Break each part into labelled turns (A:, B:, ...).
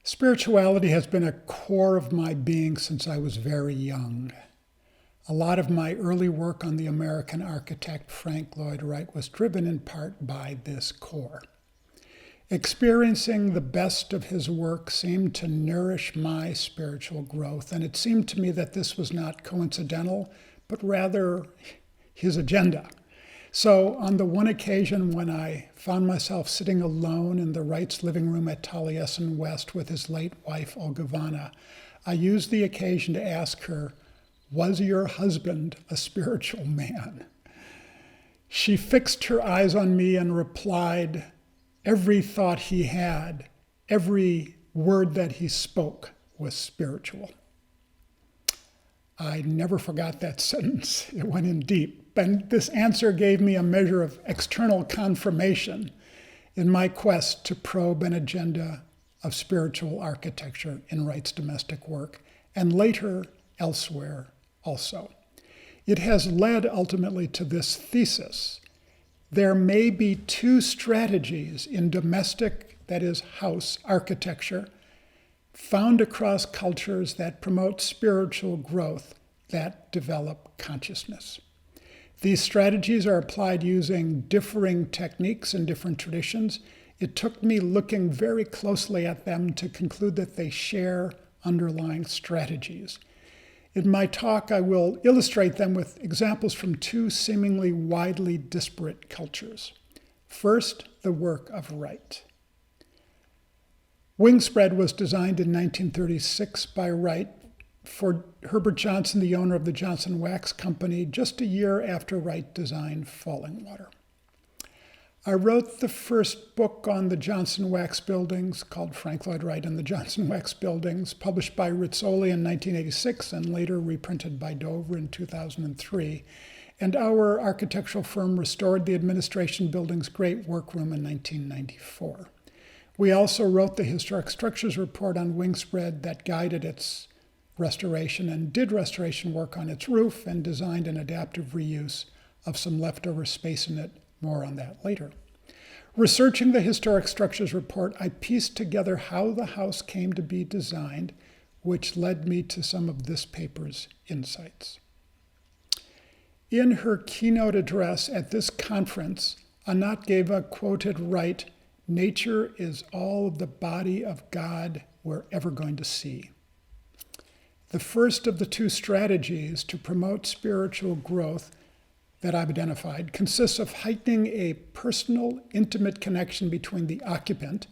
A: Spirituality has been a core of my being since I was very young. A lot of my early work on the American architect Frank Lloyd Wright was driven in part by this core. Experiencing the best of his work seemed to nourish my spiritual growth, and it seemed to me that this was not coincidental, but rather his agenda. So on the one occasion when I found myself sitting alone in the Wright's living room at Taliesin West with his late wife, Olga, I used the occasion to ask her, "Was your husband a spiritual man?" She fixed her eyes on me and replied, "Every thought he had, every word that he spoke was spiritual." I never forgot that sentence. It went in deep. And this answer gave me a measure of external confirmation in my quest to probe an agenda of spiritual architecture in Wright's domestic work, and later elsewhere also. It has led ultimately to this thesis. There may be two strategies in domestic, that is, house architecture, found across cultures that promote spiritual growth, that develop consciousness. These strategies are applied using differing techniques in different traditions. It took me looking very closely at them to conclude that they share underlying strategies. In my talk, I will illustrate them with examples from two seemingly widely disparate cultures. First, the work of Wright. Wingspread was designed in 1936 by Wright for Herbert Johnson, the owner of the Johnson Wax Company, just a year after Wright designed Fallingwater. I wrote the first book on the Johnson Wax buildings, called Frank Lloyd Wright and the Johnson Wax Buildings, published by Rizzoli in 1986 and later reprinted by Dover in 2003. And our architectural firm restored the administration building's great workroom in 1994. We also wrote the Historic Structures Report on Wingspread that guided its restoration and did restoration work on its roof and designed an adaptive reuse of some leftover space in it. More on that later. Researching the Historic Structures Report, I pieced together how the house came to be designed, which led me to some of this paper's insights. In her keynote address at this conference, Anat Geva quoted Wright, "Nature is all of the body of God we're ever going to see." The first of the two strategies to promote spiritual growth that I've identified consists of heightening a personal, intimate connection between the occupant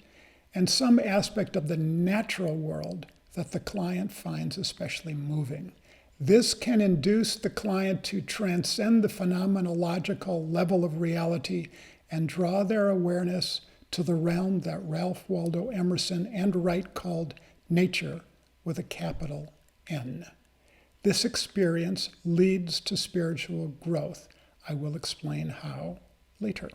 A: and some aspect of the natural world that the client finds especially moving. This can induce the client to transcend the phenomenological level of reality and draw their awareness to the realm that Ralph Waldo Emerson and Wright called nature with a capital N. This experience leads to spiritual growth. I will explain how later.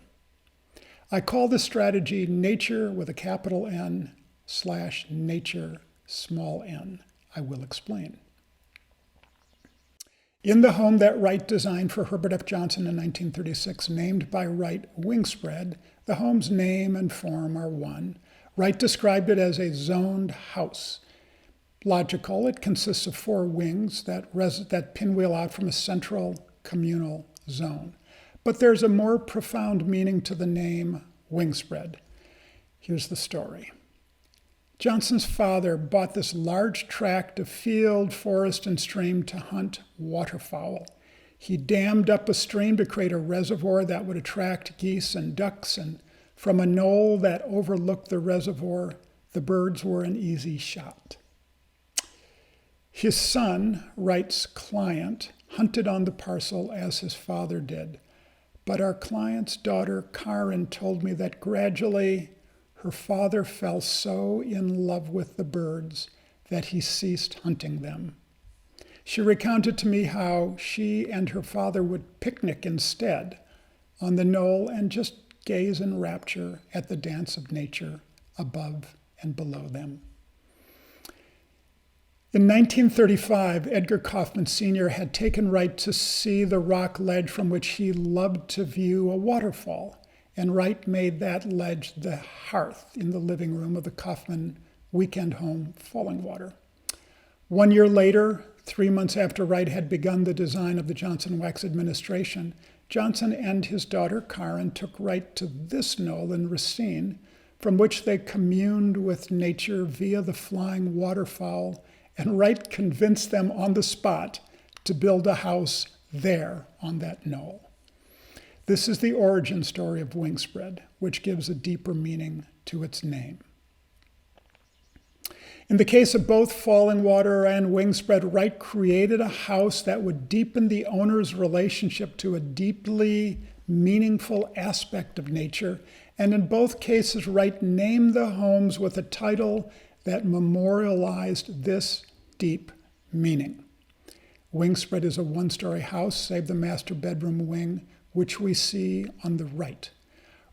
A: I call this strategy nature with a capital N / nature small n. I will explain. In the home that Wright designed for Herbert F. Johnson in 1936, named by Wright Wingspread, the home's name and form are one. Wright described it as a zoned house. Logical, it consists of 4 wings that pinwheel out from a central communal zone. But there's a more profound meaning to the name Wingspread. Here's the story. Johnson's father bought this large tract of field, forest, and stream to hunt waterfowl. He dammed up a stream to create a reservoir that would attract geese and ducks, and from a knoll that overlooked the reservoir, the birds were an easy shot. His son, Wright's client, hunted on the parcel as his father did. But our client's daughter, Karen, told me that gradually her father fell so in love with the birds that he ceased hunting them. She recounted to me how she and her father would picnic instead on the knoll and just gaze in rapture at the dance of nature above and below them. In 1935, Edgar Kaufman Sr. had taken Wright to see the rock ledge from which he loved to view a waterfall, and Wright made that ledge the hearth in the living room of the Kaufman weekend home, Fallingwater. 1 year later, 3 months after Wright had begun the design of the Johnson Wax administration, Johnson and his daughter Karen took Wright to this knoll in Racine, from which they communed with nature via the flying waterfowl, and Wright convinced them on the spot to build a house there on that knoll. This is the origin story of Wingspread, which gives a deeper meaning to its name. In the case of both Fallingwater and Wingspread, Wright created a house that would deepen the owner's relationship to a deeply meaningful aspect of nature, and in both cases, Wright named the homes with a title that memorialized this deep meaning. Wingspread is a one-story house, save the master bedroom wing, which we see on the right.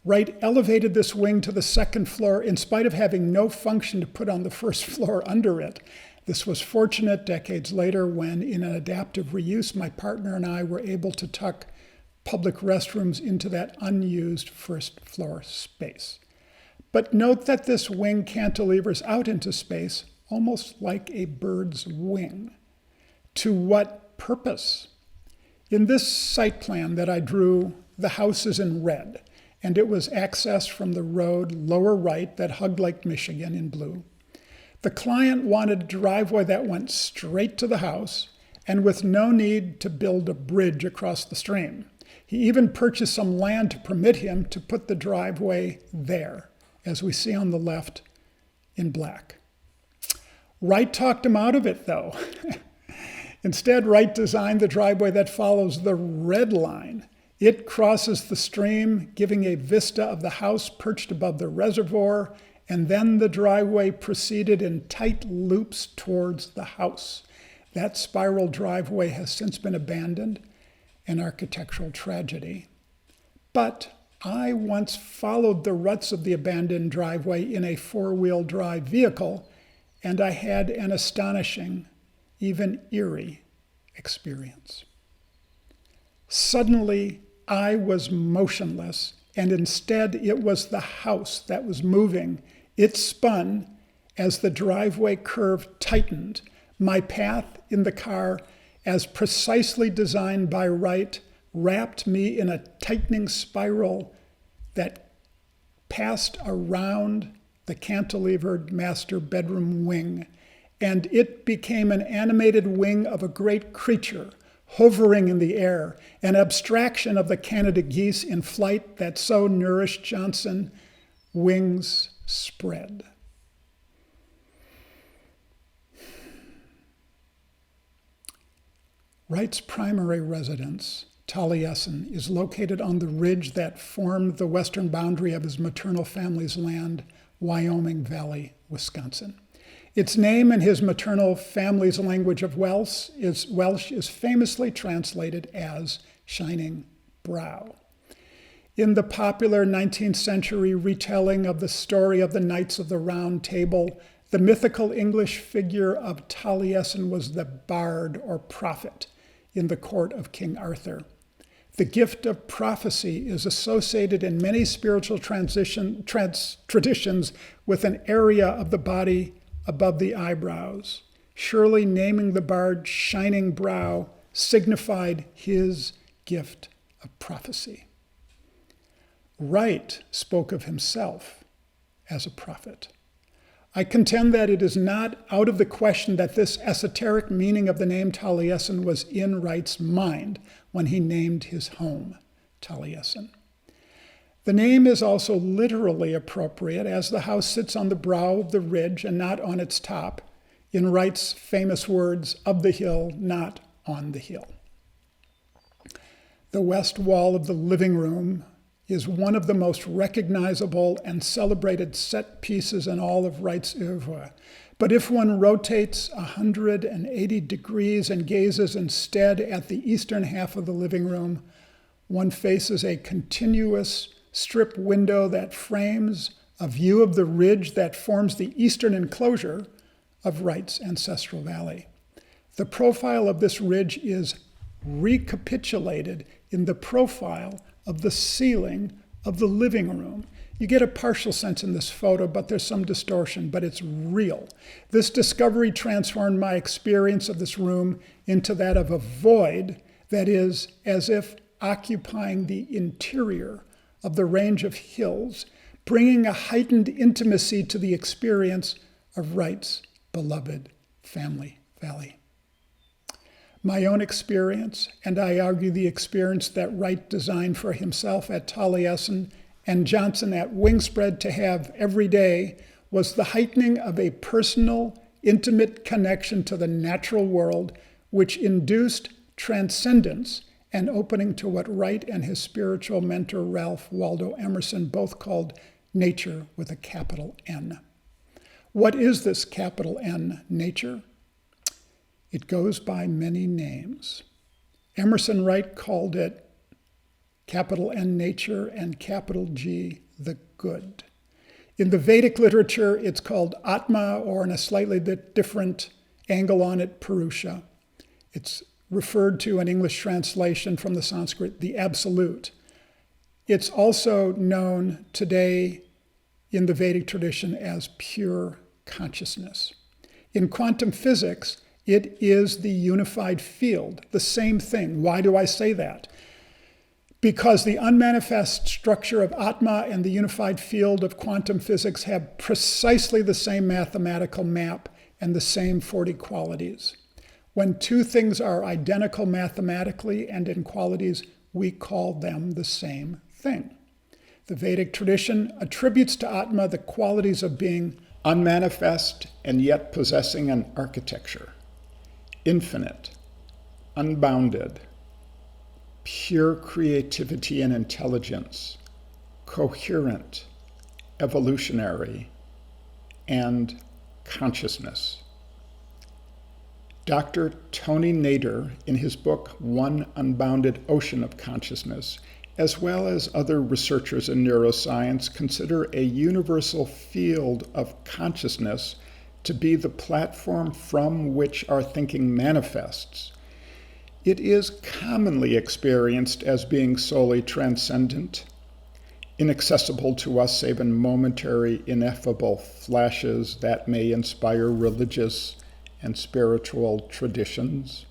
A: Wright elevated this wing to the second floor in spite of having no function to put on the first floor under it. This was fortunate decades later when, in an adaptive reuse, my partner and I were able to tuck public restrooms into that unused first floor space. But note that this wing cantilevers out into space almost like a bird's wing. To what purpose? In this site plan that I drew, the house is in red, and it was accessed from the road lower right that hugged Lake Michigan in blue. The client wanted a driveway that went straight to the house and with no need to build a bridge across the stream. He even purchased some land to permit him to put the driveway there, as we see on the left in black. Wright talked him out of it, though. Instead, Wright designed the driveway that follows the red line. It crosses the stream, giving a vista of the house perched above the reservoir, and then the driveway proceeded in tight loops towards the house. That spiral driveway has since been abandoned, an architectural tragedy. But I once followed the ruts of the abandoned driveway in a four-wheel drive vehicle, and I had an astonishing, even eerie, experience. Suddenly, I was motionless, and instead it was the house that was moving. It spun as the driveway curve tightened. My path in the car, as precisely designed by Wright, wrapped me in a tightening spiral that passed around the cantilevered master bedroom wing, and it became an animated wing of a great creature hovering in the air, an abstraction of the Canada geese in flight that so nourished Johnson. Wings spread. Wright's primary residence, Taliesin, is located on the ridge that formed the western boundary of his maternal family's land, Wyoming Valley, Wisconsin. Its name in his maternal family's language of Welsh is famously translated as shining brow. In the popular 19th century retelling of the story of the Knights of the Round Table, the mythical English figure of Taliesin was the bard or prophet in the court of King Arthur. The gift of prophecy is associated in many spiritual traditions with an area of the body above the eyebrows. Surely naming the bard Shining Brow signified his gift of prophecy. Wright spoke of himself as a prophet. I contend that it is not out of the question that this esoteric meaning of the name Taliesin was in Wright's mind when he named his home Taliesin. The name is also literally appropriate, as the house sits on the brow of the ridge and not on its top, in Wright's famous words, "of the hill, not on the hill." The west wall of the living room is one of the most recognizable and celebrated set pieces in all of Wright's oeuvre. But if one rotates 180 degrees and gazes instead at the eastern half of the living room, one faces a continuous strip window that frames a view of the ridge that forms the eastern enclosure of Wright's ancestral valley. The profile of this ridge is recapitulated in the profile of the ceiling of the living room. You get a partial sense in this photo, but there's some distortion, but it's real. This discovery transformed my experience of this room into that of a void that is as if occupying the interior of the range of hills, bringing a heightened intimacy to the experience of Wright's beloved family valley. My own experience, and I argue the experience that Wright designed for himself at Taliesin and Johnson at Wingspread to have every day, was the heightening of a personal, intimate connection to the natural world, which induced transcendence and opening to what Wright and his spiritual mentor Ralph Waldo Emerson both called nature with a capital N. What is this capital N nature? It goes by many names. Emerson Wright called it capital N nature and capital G the good. In the Vedic literature, it's called Atma, or in a slightly different angle on it, Purusha. It's referred to in English translation from the Sanskrit, the absolute. It's also known today in the Vedic tradition as pure consciousness. In quantum physics, it is the unified field, the same thing. Why do I say that? Because the unmanifest structure of Atma and the unified field of quantum physics have precisely the same mathematical map and the same 40 qualities. When two things are identical mathematically and in qualities, we call them the same thing. The Vedic tradition attributes to Atma the qualities of being unmanifest and yet possessing an architecture, infinite, unbounded, pure creativity and intelligence, coherent, evolutionary, and consciousness. Dr. Tony Nader, in his book, One Unbounded Ocean of Consciousness, as well as other researchers in neuroscience, consider a universal field of consciousness to be the platform from which our thinking manifests. It is commonly experienced as being solely transcendent, inaccessible to us save in momentary, ineffable flashes that may inspire religious and spiritual traditions.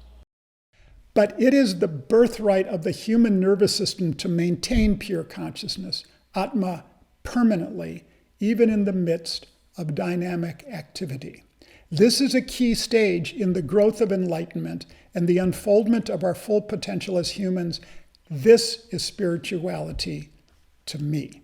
A: But it is the birthright of the human nervous system to maintain pure consciousness, Atma, permanently, even in the midst of dynamic activity. This is a key stage in the growth of enlightenment and the unfoldment of our full potential as humans. This is spirituality to me.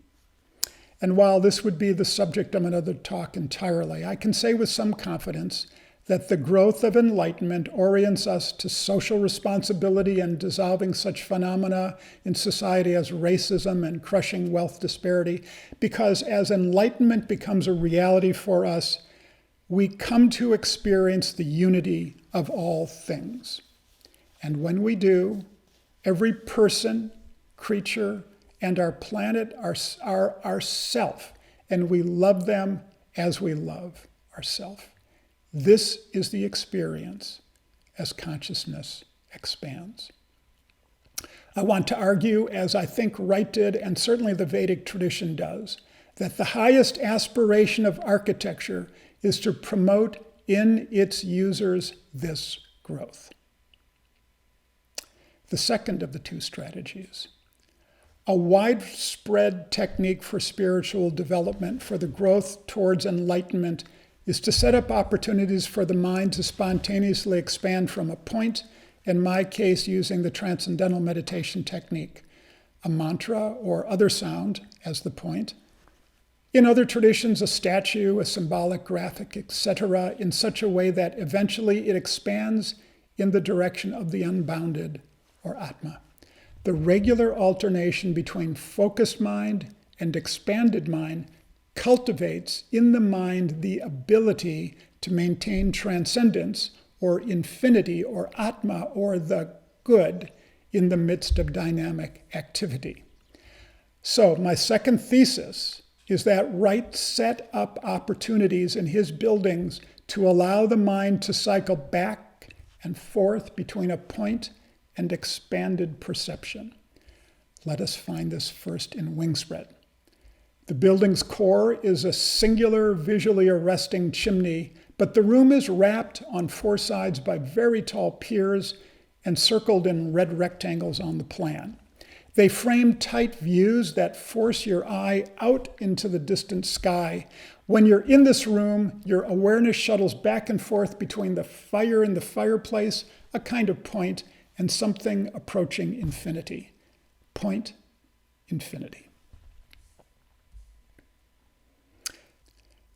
A: And while this would be the subject of another talk entirely, I can say with some confidence that the growth of enlightenment orients us to social responsibility and dissolving such phenomena in society as racism and crushing wealth disparity, because as enlightenment becomes a reality for us, we come to experience the unity of all things. And when we do, every person, creature, and our planet are ourself, and we love them as we love ourself. This is the experience as consciousness expands. I want to argue, as I think Wright did, and certainly the Vedic tradition does, that the highest aspiration of architecture is to promote in its users this growth. The second of the two strategies, a widespread technique for spiritual development for the growth towards enlightenment, is to set up opportunities for the mind to spontaneously expand from a point, in my case using the transcendental meditation technique, a mantra or other sound as the point. In other traditions, a statue, a symbolic graphic, etc., in such a way that eventually it expands in the direction of the unbounded, or Atma. The regular alternation between focused mind and expanded mind cultivates in the mind the ability to maintain transcendence, or infinity, or Atma, or the good, in the midst of dynamic activity. So my second thesis is that Wright set up opportunities in his buildings to allow the mind to cycle back and forth between a point and expanded perception. Let us find this first in wingspread. The building's core is a singular, visually arresting chimney, but the room is wrapped on four sides by very tall piers and circled in red rectangles on the plan. They frame tight views that force your eye out into the distant sky. When you're in this room, your awareness shuttles back and forth between the fire in the fireplace, a kind of point, and something approaching infinity. Point, infinity.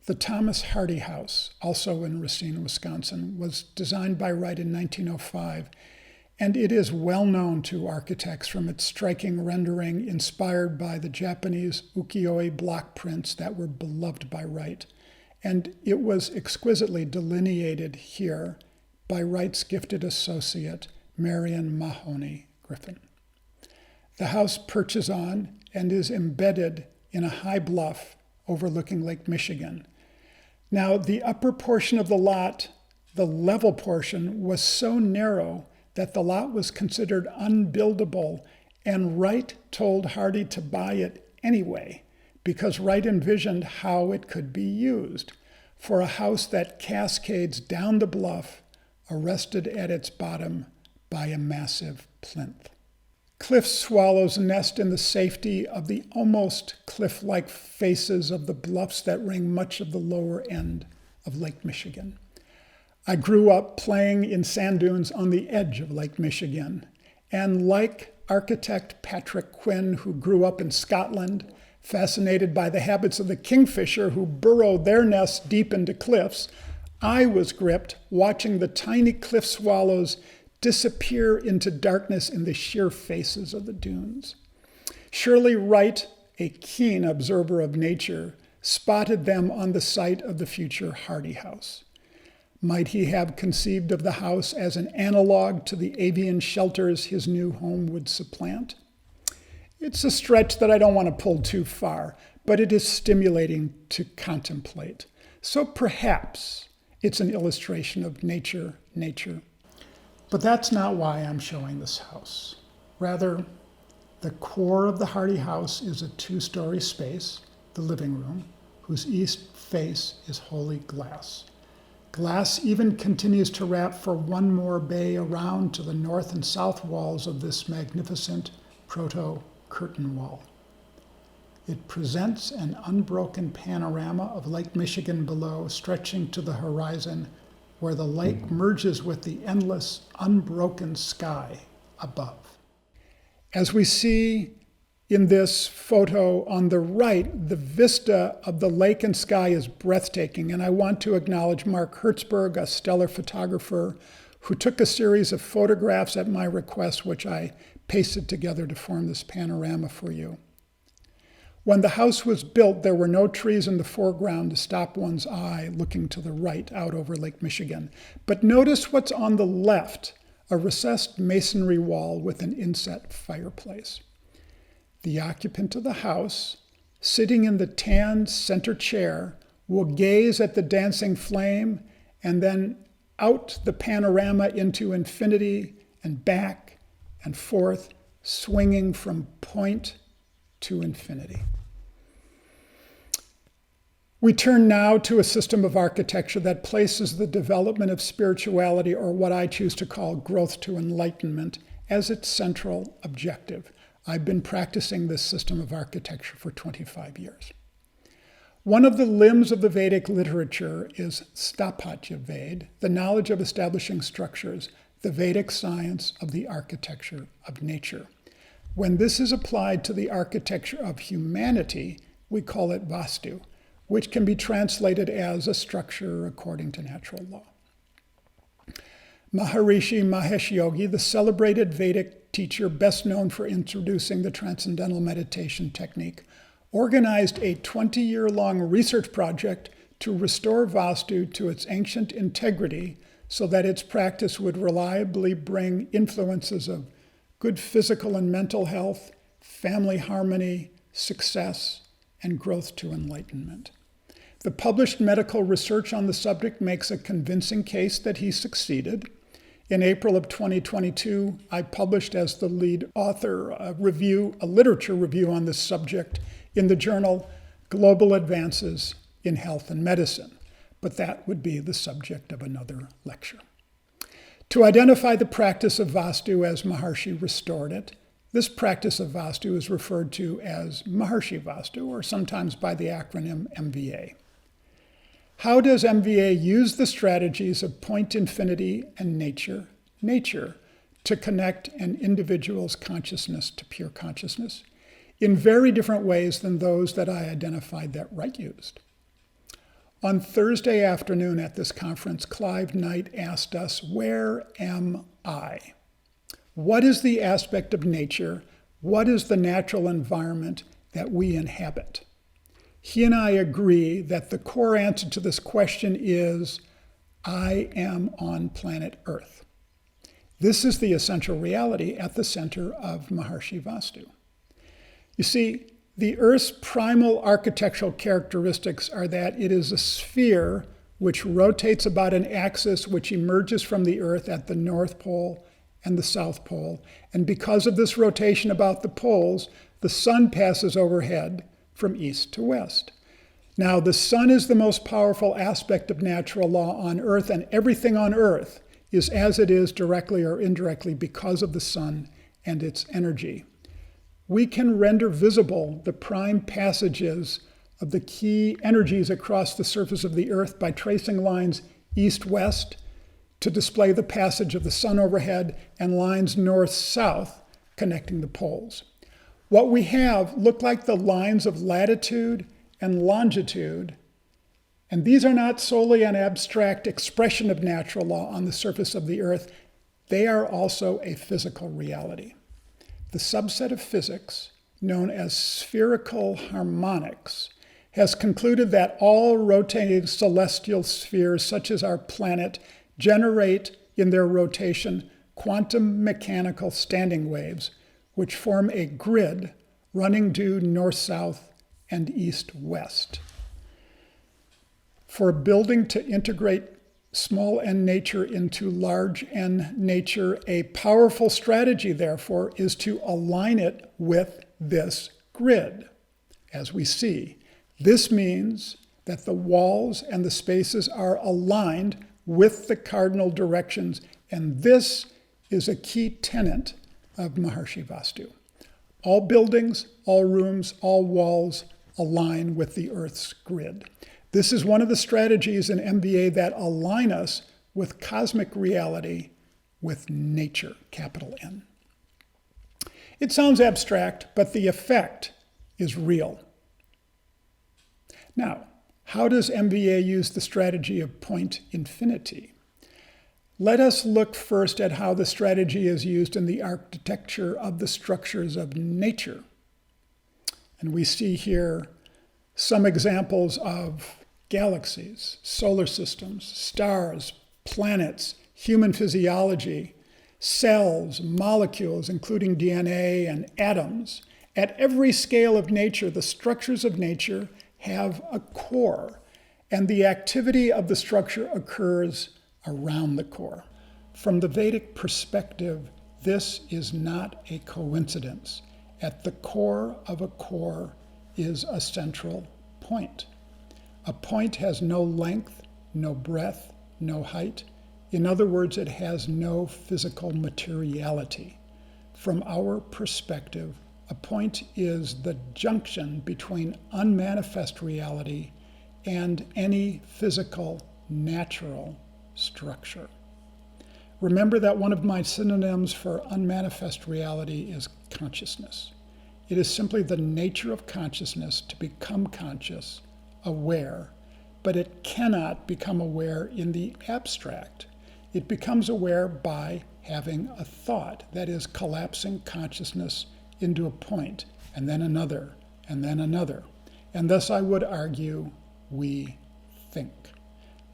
A: The Thomas Hardy House, also in Racine, Wisconsin, was designed by Wright in 1905, and it is well known to architects from its striking rendering inspired by the Japanese ukiyo-e block prints that were beloved by Wright. And it was exquisitely delineated here by Wright's gifted associate, Marion Mahoney Griffin. The house perches on and is embedded in a high bluff overlooking Lake Michigan. Now, the upper portion of the lot, the level portion, was so narrow that the lot was considered unbuildable, and Wright told Hardy to buy it anyway, because Wright envisioned how it could be used for a house that cascades down the bluff, arrested at its bottom by a massive plinth. Cliff swallows nest in the safety of the almost cliff-like faces of the bluffs that ring much of the lower end of Lake Michigan. I grew up playing in sand dunes on the edge of Lake Michigan, and like architect Patrick Quinn, who grew up in Scotland, fascinated by the habits of the kingfisher who burrow their nests deep into cliffs, I was gripped watching the tiny cliff swallows disappear into darkness in the sheer faces of the dunes. Shirley Wright, a keen observer of nature, spotted them on the site of the future Hardy House. Might he have conceived of the house as an analog to the avian shelters his new home would supplant? It's a stretch that I don't want to pull too far, but it is stimulating to contemplate. So perhaps it's an illustration of nature. But that's not why I'm showing this house. Rather, the core of the Hardy House is a two-story space, the living room, whose east face is wholly glass. Glass even continues to wrap for one more bay around to the north and south walls of this magnificent proto-curtain wall. It presents an unbroken panorama of Lake Michigan below, stretching to the horizon, where the lake merges with the endless, unbroken sky above. As we see in this photo on the right, the vista of the lake and sky is breathtaking, and I want to acknowledge Mark Hertzberg, a stellar photographer, who took a series of photographs at my request, which I pasted together to form this panorama for you. When the house was built, there were no trees in the foreground to stop one's eye looking to the right out over Lake Michigan. But notice what's on the left, a recessed masonry wall with an inset fireplace. The occupant of the house, sitting in the tan center chair, will gaze at the dancing flame and then out the panorama into infinity and back and forth, swinging from point to infinity. We turn now to a system of architecture that places the development of spirituality, or what I choose to call growth to enlightenment, as its central objective. I've been practicing this system of architecture for 25 years. One of the limbs of the Vedic literature is Sthapatya Ved, the knowledge of establishing structures, the Vedic science of the architecture of nature. When this is applied to the architecture of humanity, we call it Vastu, which can be translated as a structure according to natural law. Maharishi Mahesh Yogi, the celebrated Vedic teacher best known for introducing the transcendental meditation technique, organized a 20-year-long research project to restore Vastu to its ancient integrity so that its practice would reliably bring influences of good physical and mental health, family harmony, success, and growth to enlightenment. The published medical research on the subject makes a convincing case that he succeeded. In April of 2022, I published as the lead author a literature review on this subject in the journal Global Advances in Health and Medicine, but that would be the subject of another lecture. To identify the practice of Vastu as Maharishi restored it, this practice of Vastu is referred to as Maharishi Vastu, or sometimes by the acronym MVA. How does MVA use the strategies of point infinity and nature to connect an individual's consciousness to pure consciousness in very different ways than those that I identified that Wright used? On Thursday afternoon at this conference, Clive Knight asked us, where am I? What is the aspect of nature? What is the natural environment that we inhabit? He and I agree that the core answer to this question is, I am on planet Earth. This is the essential reality at the center of Maharishi Vastu. You see, the Earth's primal architectural characteristics are that it is a sphere which rotates about an axis which emerges from the Earth at the North Pole and the South Pole. And because of this rotation about the poles, the sun passes overhead from east to west. Now, the sun is the most powerful aspect of natural law on Earth, and everything on Earth is as it is directly or indirectly because of the sun and its energy. We can render visible the prime passages of the key energies across the surface of the Earth by tracing lines east-west to display the passage of the sun overhead and lines north-south connecting the poles. What we have look like the lines of latitude and longitude, and these are not solely an abstract expression of natural law on the surface of the Earth. They are also a physical reality. The subset of physics, known as spherical harmonics, has concluded that all rotating celestial spheres, such as our planet, generate in their rotation quantum mechanical standing waves, which form a grid running due north-south and east-west. For a building to integrate small n nature into large n nature, a powerful strategy, therefore, is to align it with this grid. As we see, this means that the walls and the spaces are aligned with the cardinal directions, and this is a key tenet of Maharishi Vastu. All buildings, all rooms, all walls align with the Earth's grid. This is one of the strategies in MVA that align us with cosmic reality, with nature, capital N. It sounds abstract, but the effect is real. Now, how does MVA use the strategy of point infinity? Let us look first at how the strategy is used in the architecture of the structures of nature. And we see here some examples of galaxies, solar systems, stars, planets, human physiology, cells, molecules, including DNA and atoms. At every scale of nature, the structures of nature have a core, and the activity of the structure occurs around the core. From the Vedic perspective, this is not a coincidence. At the core of a core is a central point. A point has no length, no breadth, no height. In other words, it has no physical materiality. From our perspective, a point is the junction between unmanifest reality and any physical, natural structure. Remember that one of my synonyms for unmanifest reality is consciousness. It is simply the nature of consciousness to become conscious, aware, but it cannot become aware in the abstract. It becomes aware by having a thought, that is, collapsing consciousness into a point, and then another, and then another. And thus I would argue we think.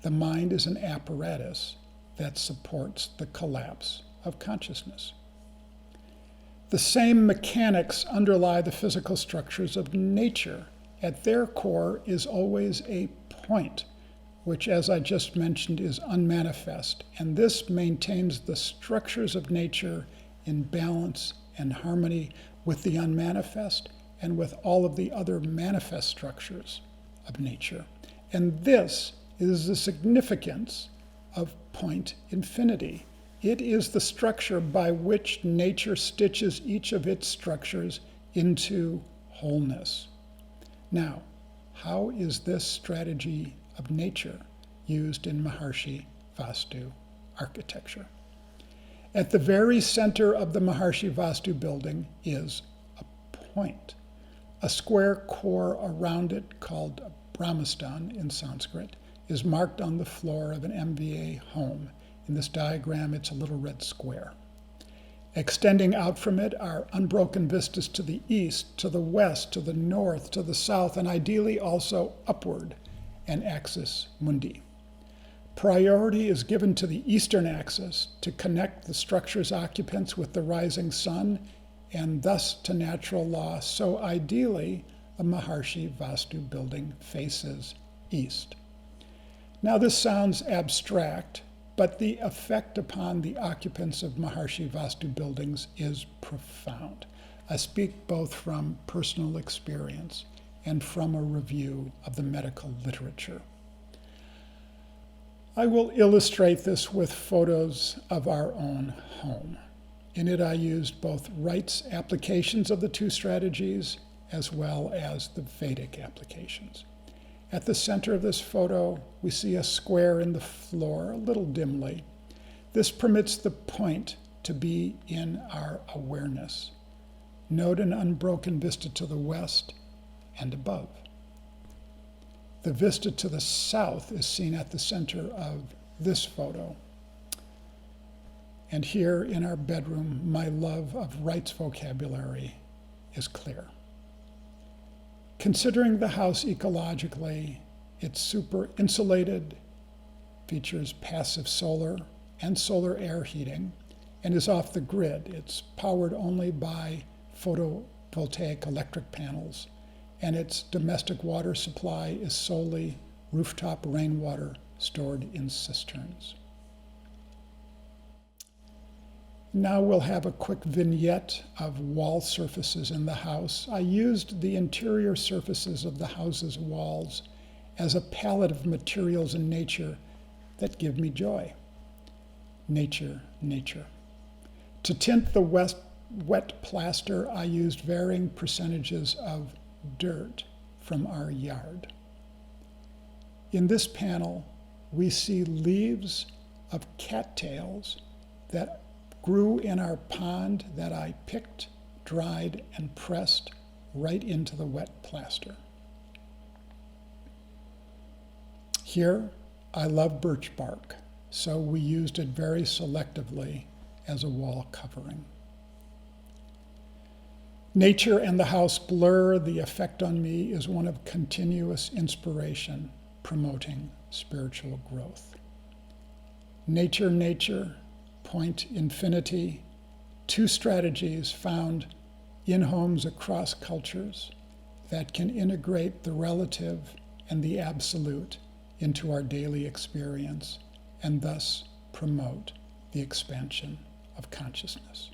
A: The mind is an apparatus that supports the collapse of consciousness. The same mechanics underlie the physical structures of nature. At their core is always a point, which, as I just mentioned, is unmanifest, and this maintains the structures of nature in balance and harmony with the unmanifest and with all of the other manifest structures of nature. And this is the significance of point infinity. It is the structure by which nature stitches each of its structures into wholeness. Now, how is this strategy of nature used in Maharishi Vastu architecture? At the very center of the Maharishi Vastu building is a point, a square core around it called Brahmastan in Sanskrit is marked on the floor of an MVA home. In this diagram, it's a little red square. Extending out from it are unbroken vistas to the east, to the west, to the north, to the south, and ideally also upward, an axis mundi. Priority is given to the eastern axis to connect the structure's occupants with the rising sun and thus to natural law. So ideally, a Maharishi Vastu building faces east. Now this sounds abstract, but the effect upon the occupants of Maharishi Vastu buildings is profound. I speak both from personal experience and from a review of the medical literature. I will illustrate this with photos of our own home. In it, I used both Wright's applications of the two strategies as well as the Vedic applications. At the center of this photo, we see a square in the floor, a little dimly. This permits the point to be in our awareness. Note an unbroken vista to the west and above. The vista to the south is seen at the center of this photo. And here in our bedroom, my love of Wright's vocabulary is clear. Considering the house ecologically, it's super insulated, features passive solar and solar air heating, and is off the grid. It's powered only by photovoltaic electric panels, and its domestic water supply is solely rooftop rainwater stored in cisterns. Now we'll have a quick vignette of wall surfaces in the house. I used the interior surfaces of the house's walls as a palette of materials in nature that give me joy. Nature, nature. To tint the wet plaster, I used varying percentages of dirt from our yard. In this panel, we see leaves of cattails that grew in our pond that I picked, dried, and pressed right into the wet plaster. Here, I love birch bark, so we used it very selectively as a wall covering. Nature and the house blur. The effect on me is one of continuous inspiration, promoting spiritual growth. Nature, nature, point infinity, two strategies found in homes across cultures that can integrate the relative and the absolute into our daily experience and thus promote the expansion of consciousness.